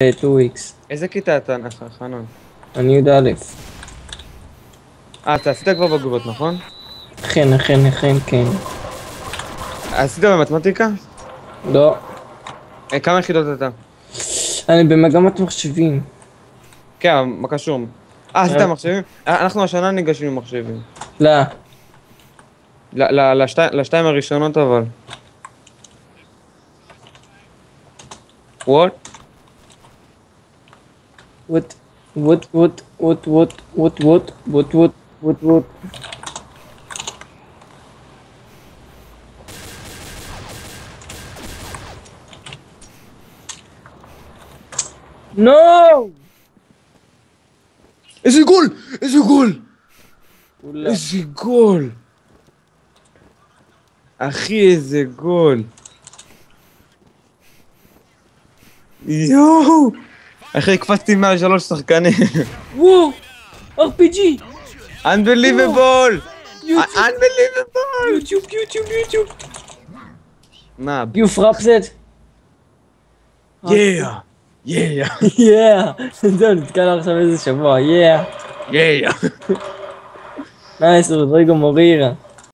2x. איזה כיתה אתה, חנון? אני י"א. אתה עשית כבר בגרות, נכון? אכן, כן. עשית במתמטיקה? לא. כמה יחידות אתה? אני במגמת מחשבים. כן, מה קשור? עשית מחשבים? אנחנו השנה ניגשים למחשבים. לא. לשתיים הראשונות אבל. What? what? No! איזה גול! איזה גול! אולה. איזה גול! אחי, איזה גול! יואו! אחי, הקפצתי מעל 3 שחקנים. וואו! RPG! Unbelievable! יוטיוב! Unbelievable! יוטיוב! מה? You frapped it? Yeah! Yeah! זהו, נתקע עכשיו איזה שבוע, yeah! Yeah! נייס, רודריגו מורירה.